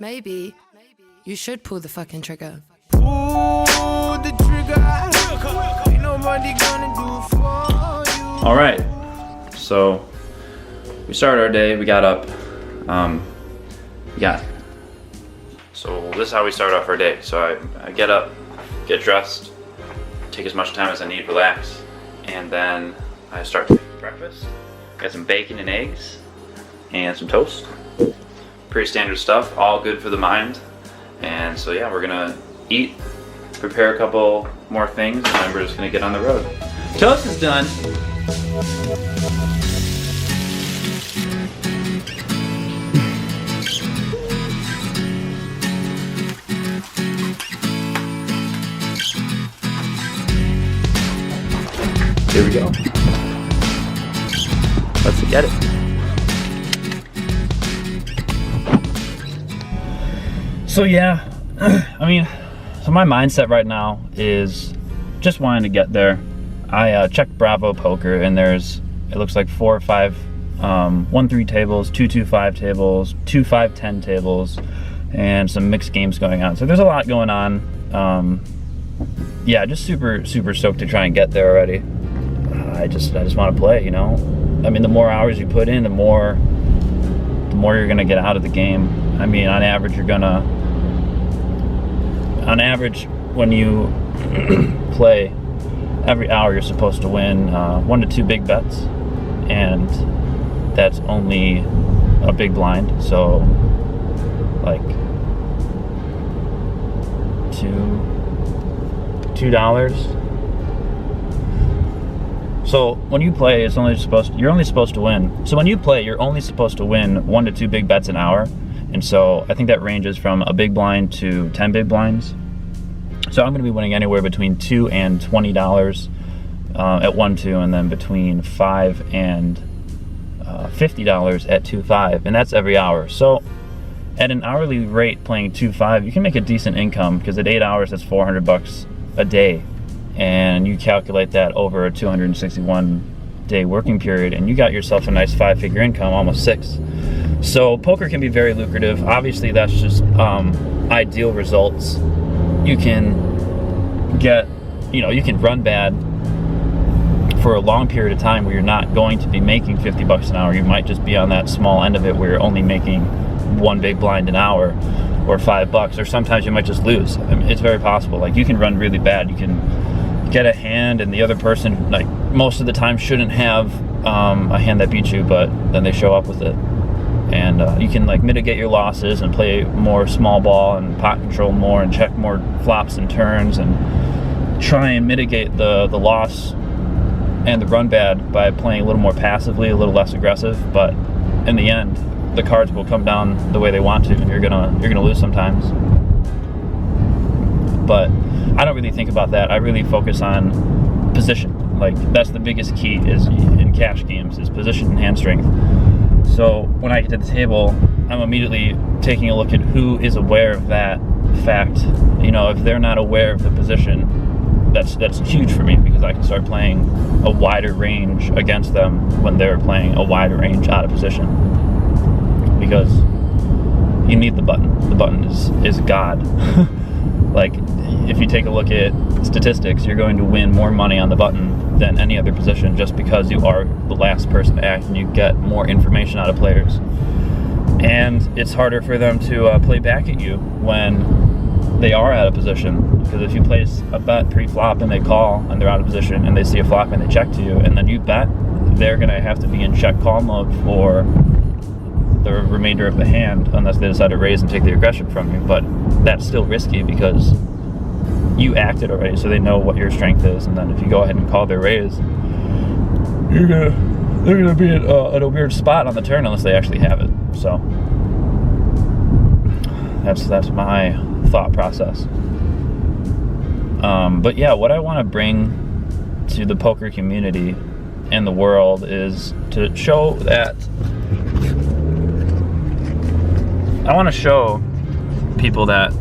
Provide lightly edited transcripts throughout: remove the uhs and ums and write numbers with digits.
Maybe you should pull the fucking trigger. Pull the trigger. Ain't nobody gonna do it for you. All right, so we started our day. We got up. So this is how we start off our day. So I get up, get dressed, take as much time as I need, relax, and then I start making breakfast. Got some bacon and eggs and some toast. Pretty standard stuff, all good for the mind. And so yeah, we're gonna eat, prepare a couple more things, and then we're just gonna get on the road. Toast is done. Here we go. Let's get it. So yeah, so my mindset right now is just wanting to get there. I checked Bravo Poker, and it looks like 4 or 5 1-3 tables, 2-2-5 tables, 2-5-10 tables, and some mixed games going on. So there's a lot going on. Yeah, just super stoked to try and get there already. I just want to play, you know. I mean, the more hours you put in, the more you're gonna get out of the game. I mean, on average, when you play, every hour you're supposed to win 1 to 2 big bets, and that's only a big blind. So, like $2. So when you play, you're only supposed to win. So when you play, you're only supposed to win 1 to 2 big bets an hour. And so I think that ranges from a big blind to 10 big blinds. So I'm going to be winning anywhere between $2 and $20 at 1-2, and then between $5 and $50 at 2-5, and that's every hour. So at an hourly rate playing 2-5, you can make a decent income, because at 8 hours that's $400 a day, and you calculate that over a 261-day working period, and you got yourself a nice 5-figure income, almost 6. So poker can be very lucrative. Obviously, that's just ideal results. You can you can run bad for a long period of time where you're not going to be making $50 an hour. You might just be on that small end of it where you're only making 1 big blind an hour, or $5, or sometimes you might just lose. I mean, it's very possible. Like, you can run really bad. You can get a hand, and the other person, like, most of the time shouldn't have a hand that beats you, but then they show up with it. And you can like mitigate your losses and play more small ball and pot control more and check more flops and turns, and try and mitigate the loss and the run bad by playing a little more passively, a little less aggressive. But in the end, the cards will come down the way they want to, and you're gonna lose sometimes. But I don't really think about that. I really focus on position. Like, that's the biggest key is in cash games, is position and hand strength. So when I get to the table, I'm immediately taking a look at who is aware of that fact. You know, if they're not aware of the position, that's huge for me, because I can start playing a wider range against them when they're playing a wider range out of position. Because you need the button. The button is God. Like, if you take a look at statistics, you're going to win more money on the button than any other position, just because you are the last person to act, and you get more information out of players. And it's harder for them to play back at you when they are out of position, because if you place a bet pre-flop and they call and they're out of position, and they see a flop and they check to you, and then you bet, they're going to have to be in check call mode for the remainder of the hand, unless they decide to raise and take the aggression from you. But that's still risky, because you acted already, so they know what your strength is. And then if you go ahead and call their raise, they're gonna be at a weird spot on the turn unless they actually have it. So that's my thought process. But yeah, what I want to bring to the poker community and the world is to show that I want to show people that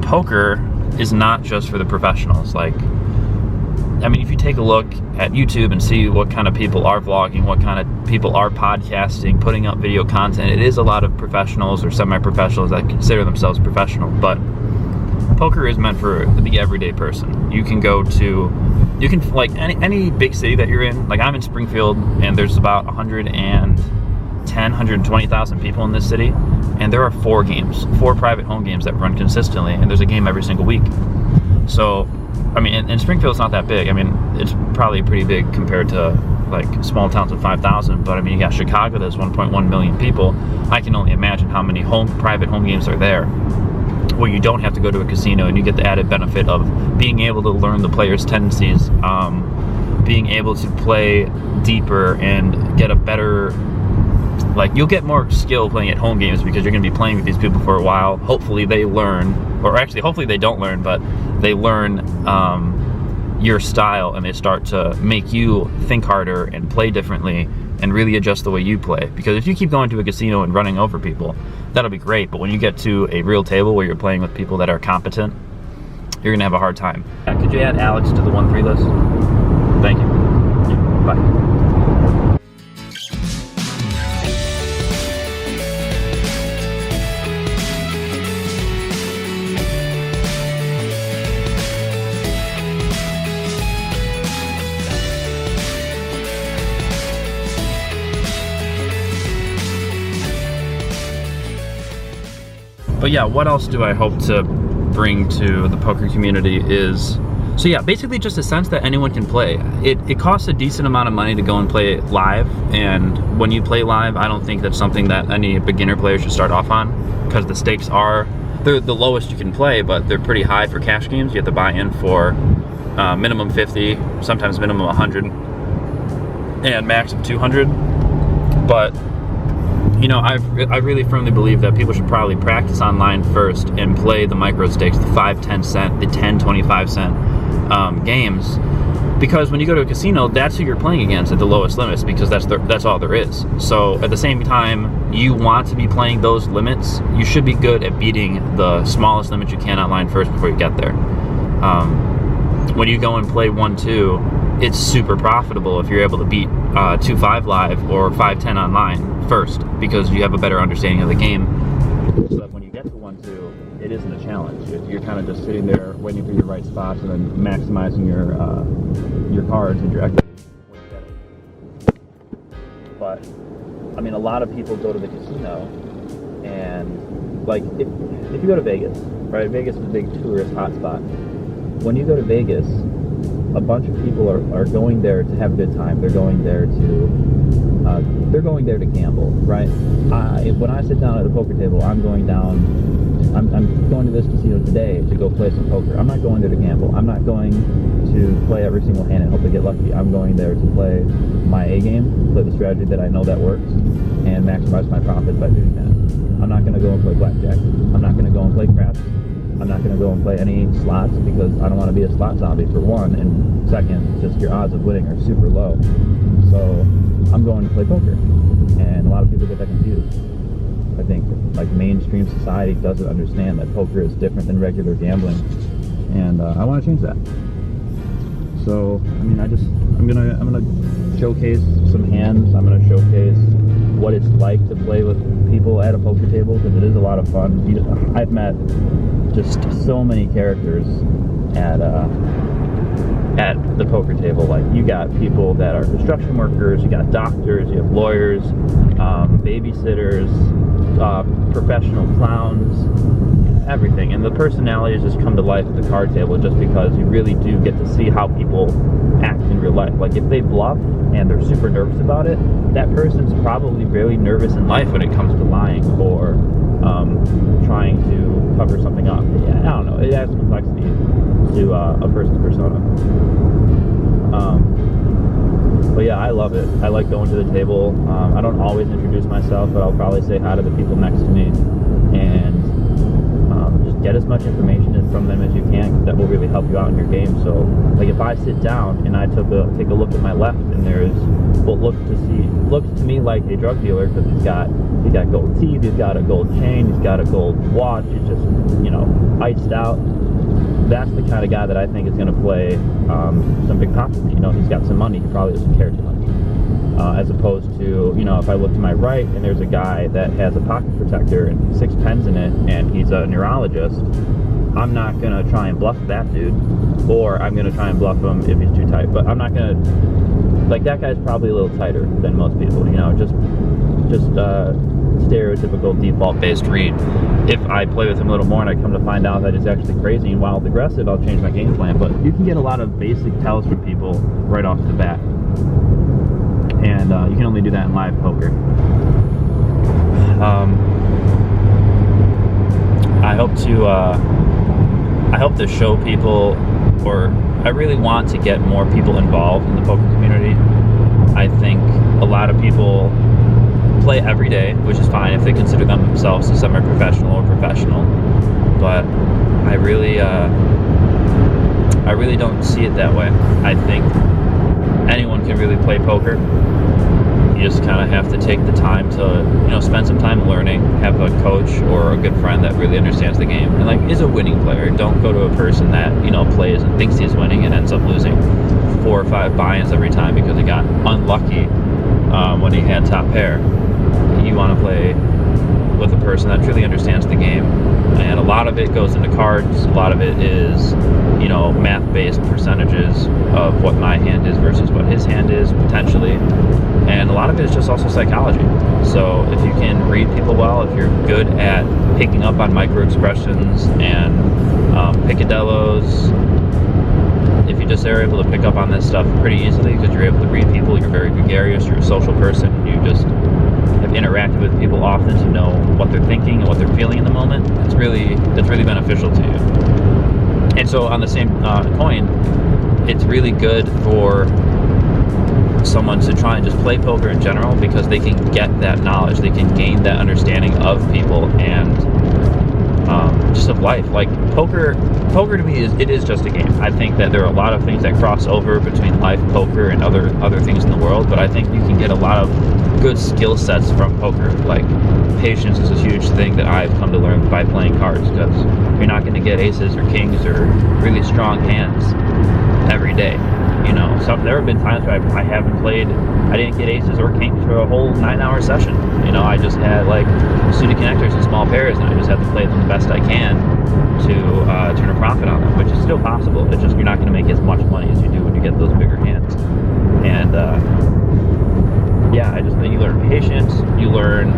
poker is not just for the professionals. Like, I mean, if you take a look at YouTube and see what kind of people are vlogging, what kind of people are podcasting, putting up video content, it is a lot of professionals or semi-professionals that consider themselves professional. But poker is meant for the everyday person. You can go to, like any big city that you're in. Like I'm in Springfield, and there's about 120,000 people in this city, and there are 4 private home games that run consistently, and there's a game every single week. So, I mean, and Springfield's not that big. I mean, it's probably pretty big compared to like small towns of 5,000, but I mean, you got Chicago that's 1.1 million people. I can only imagine how many private home games are there, where you don't have to go to a casino, and you get the added benefit of being able to learn the player's tendencies, being able to play deeper and get a better, like you'll get more skill playing at home games because you're going to be playing with these people for a while. Hopefully they learn, or actually hopefully they don't learn, but they learn your style, and they start to make you think harder and play differently and really adjust the way you play. Because if you keep going to a casino and running over people, that'll be great, but when you get to a real table where you're playing with people that are competent, you're gonna have a hard time. Could you add Alex to the 1-3 list? Thank you. Bye. But yeah, what else do I hope to bring to the poker community is, so yeah, basically just a sense that anyone can play. It costs a decent amount of money to go and play live, and when you play live, I don't think that's something that any beginner player should start off on, because the stakes they're the lowest you can play, but they're pretty high for cash games. You have to buy in for minimum 50, sometimes minimum 100, and max of 200. But you know, I really firmly believe that people should probably practice online first and play the micro stakes, the 5, 10 cent, the 10, 25 cent games, because when you go to a casino, that's who you're playing against at the lowest limits, because that's all there is. So at the same time, you want to be playing those limits, you should be good at beating the smallest limit you can online first before you get there. When you go and play 1-2, it's super profitable if you're able to beat 2-5 live or 5-10 online first, because you have a better understanding of the game, so that when you get to 1-2, it isn't a challenge. You're kind of just sitting there waiting for your right spots and then maximizing your cards and your equity when you get it. But I mean, a lot of people go to the casino, and like if you go to Vegas, right? Vegas is a big tourist hotspot. When you go to Vegas, a bunch of people are going there to have a good time. They're going there to gamble, right? When I sit down at a poker table, I'm going to this casino today to go play some poker. I'm not going there to gamble. I'm not going to play every single hand and hope to get lucky. I'm going there to play my A game, play the strategy that I know that works, and maximize my profits by doing that. I'm not going to go and play blackjack. I'm not going to go and play craps. I'm not going to go and play any slots, because I don't want to be a slot zombie, for one, and second, just your odds of winning are super low. So I'm going to play poker, and a lot of people get that confused. I think like mainstream society doesn't understand that poker is different than regular gambling, and I want to change that. So I mean, I'm gonna showcase some hands. I'm gonna showcase what it's like to play with people at a poker table, because it is a lot of fun. I've met just so many characters at the poker table. Like, you got people that are construction workers, you got doctors, you have lawyers, babysitters, professional clowns, everything. And the personalities just come to life at the card table, just because you really do get to see how people act in real life. Like, if they bluff and they're super nervous about it, that person's probably really nervous in life when it comes to lying or trying to cover something up. Yeah, I don't know, it adds complexity to a person's persona. But yeah, I love it. I like going to the table. I don't always introduce myself, but I'll probably say hi to the people next to me, and just get as much information from them as you can, because that will really help you out in your game. So, like, if I sit down and I take a look at my left, and there's what looks to me like a drug dealer, because he's got gold teeth, he's got a gold chain, he's got a gold watch, it's just, you know, iced out. that's the kind of guy that I think is going to play some big pockets. You know, he's got some money. He probably doesn't care too much. As opposed to, you know, if I look to my right and there's a guy that has a pocket protector and 6 pens in it and he's a neurologist, I'm not going to try and bluff that dude. Or I'm going to try and bluff him if he's too tight. But I'm not going to, like, that guy's probably a little tighter than most people, you know, just stereotypical default-based read. If I play with him a little more and I come to find out that he's actually crazy and wild aggressive, I'll change my game plan. But you can get a lot of basic tells from people right off the bat. And you can only do that in live poker. I hope to show people, or I really want to get more people involved in the poker community. I think a lot of people play every day, which is fine if they consider themselves a semi-professional or professional. But I really don't see it that way. I think anyone can really play poker. You just kind of have to take the time to, you know, spend some time learning, have a coach or a good friend that really understands the game and, like, is a winning player. Don't go to a person that, you know, plays and thinks he's winning and ends up losing 4 or 5 buy-ins every time because he got unlucky when he had top pair. You want to play with a person that truly understands the game, and a lot of it goes into cards. A lot of it is, you know, math-based percentages of what my hand is versus what his hand is potentially, and a lot of it is just also psychology. So if you can read people well, if you're good at picking up on micro expressions and picadillos, if you just are able to pick up on this stuff pretty easily because you're able to read people, you're very gregarious, you're a social person, you just have interacted with people often to know what they're thinking and what they're feeling in the moment, it's really beneficial to you. And so on the same coin, it's really good for someone to try and just play poker in general because they can get that knowledge, they can gain that understanding of people and just of life. Like poker to me is just a game. I think that there are a lot of things that cross over between life, poker, and other things in the world, but I think you can get a lot of good skill sets from poker. Like patience is a huge thing that I've come to learn by playing cards, because you're not going to get aces or kings or really strong hands every day. You know, there have been times where I haven't played, I didn't get aces or kings for a whole 9-hour session. You know, I just had like suited connectors and small pairs, and I just had to play them the best I can to turn a profit on them, which is still possible. It's just you're not going to make as much money as you do when you get those bigger hands. And yeah, I just think you learn patience, you learn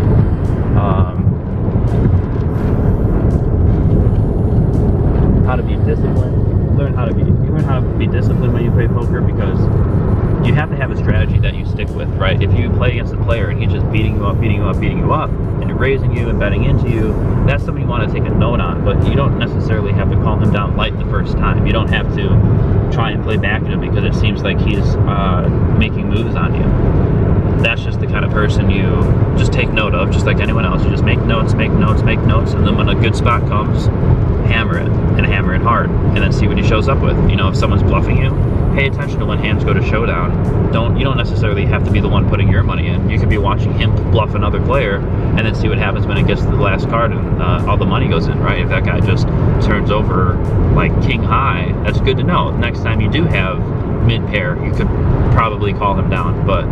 how to be disciplined. You learn how to be disciplined when you play poker, because you have to have a strategy that you stick with, right? If you play against a player and he's just beating you up, and raising you and betting into you, that's something you want to take a note on, but you don't necessarily have to call him down light the first time. You don't have to try and play back at him because it seems like he's making moves on you. That's just the kind of person you just take note of, just like anyone else. You just make notes, and then when a good spot comes, hammer it, and hammer it hard, and then see what he shows up with. You know, if someone's bluffing you, pay attention to when hands go to showdown. You don't necessarily have to be the one putting your money in. You could be watching him bluff another player, and then see what happens when it gets to the last card and all the money goes in, right? If that guy just turns over like king high, that's good to know. Next time you do have mid pair, you could probably call him down, but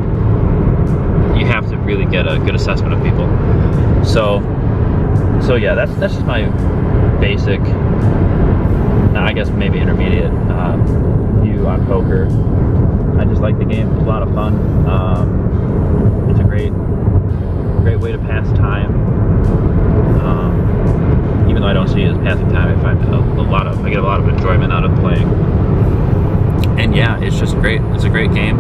you have to really get a good assessment of people. So yeah, that's just my basic, I guess maybe intermediate view on poker. I just like the game. It's a lot of fun. It's a great way to pass time. Even though I don't see it as passing time, I find I get a lot of enjoyment out of playing. And yeah, it's just great. It's a great game.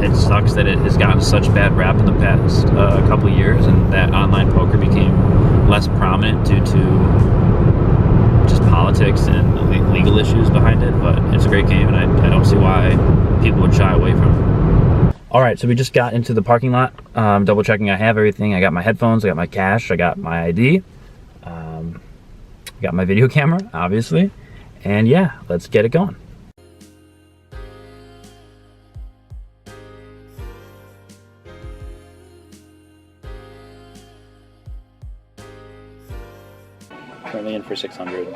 It sucks that it has gotten such bad rap in the past couple of years, and that online poker became less prominent due to just politics and legal issues behind it. But it's a great game, and I don't see why people would shy away from it. All right, so we just got into the parking lot, double checking I have everything. I got my headphones, I got my cash, I got my ID, I got my video camera, obviously, and yeah, let's get it going. currently in for 600,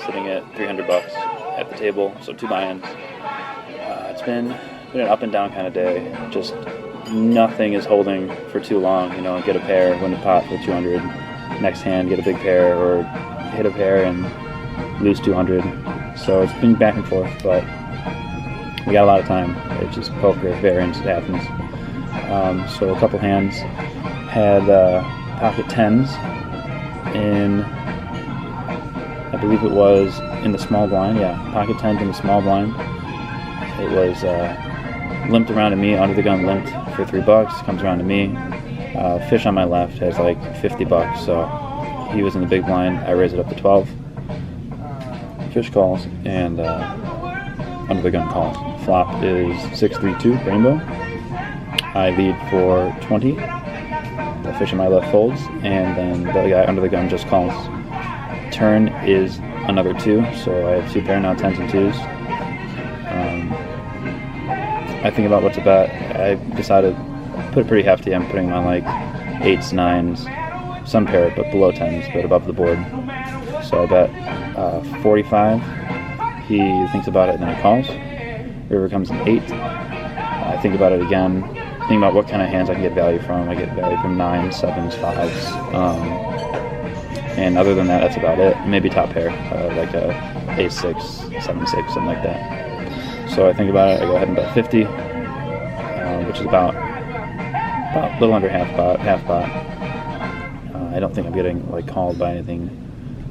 sitting at 300 bucks at the table, so 2 buy-ins. It's been an up and down kind of day. Just nothing is holding for too long. You know, get a pair, win the pot for 200. Next hand, get a big pair, or hit a pair and lose 200. So it's been back and forth, but we got a lot of time. It's just poker, variance, it happens. So a couple hands had pocket 10s in, I believe it was in the small blind. Yeah, pocket 10s in the small blind. It was limped around to me, under the gun limped for $3, comes around to me. Fish on my left has like $50, so he was in the big blind. I raise it up to 12. Fish calls, and under the gun calls. Flop is 6-3-2 rainbow. I lead for 20. The fish on my left folds, and then the guy under the gun just calls. Turn is another 2, so I have 2 pair now, 10s and 2s. I think about what to bet. I decided to put it pretty hefty. I'm putting him on like 8s, 9s, some pair, but below 10s, but above the board. So I bet 45. He thinks about it and then he calls. River comes in 8. I think about it again. Think about what kind of hands I can get value from. I get value from 9s, 7s, 5s. And other than that, that's about it. Maybe top pair, like a Ace-6, 7-6, something like that. So I think about it, I go ahead and bet 50, which is about a little under half pot. I don't think I'm getting like called by anything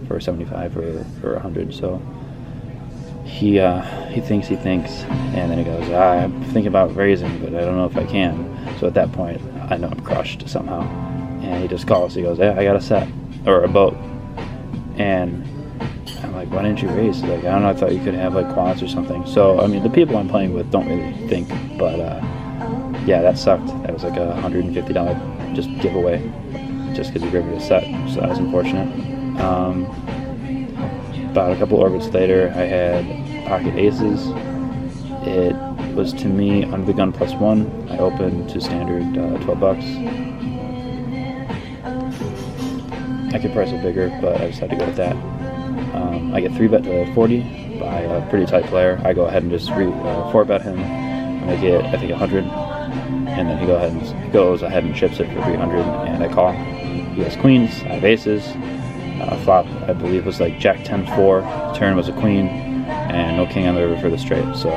for 75 or 100. So he thinks, and then he goes, I'm thinking about raising, but I don't know if I can. So at that point, I know I'm crushed somehow. And he just calls. He goes, I got a set or a boat, and I'm like, why didn't you raise? He's like, I don't know, I thought you could have like quads or something. So, I mean, the people I'm playing with don't really think, but yeah, that sucked. That was like a $150 just giveaway, just because he rivered a set, so that was unfortunate. About a couple orbits later, I had pocket aces. It was to me under the gun +1. I opened to standard $12. I could price it bigger, but I just had to go with that. I get 3-bet to 40 by a pretty tight player. I go ahead and just 4-bet him. I get, I think, 100, and then he goes ahead and chips it for 300, and I call. He has queens, I have aces. Flop, I believe, was like Jack 10-4. Turn was a queen, and no king on the river for the straight. So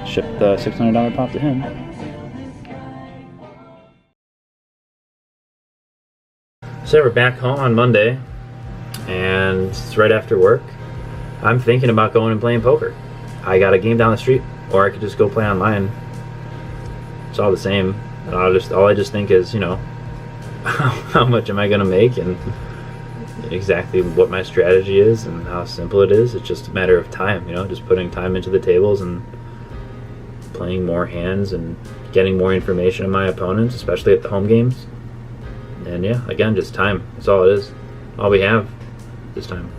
shipped the $600 pop to him. So we're back home on Monday, and it's right after work. I'm thinking about going and playing poker. I got a game down the street, or I could just go play online. It's all the same. And all I just think is, you know, how much am I going to make, and exactly what my strategy is, and how simple it is. It's just a matter of time, you know, just putting time into the tables and playing more hands and getting more information on my opponents, especially at the home games. And yeah, again, just time. That's all it is. All we have this time.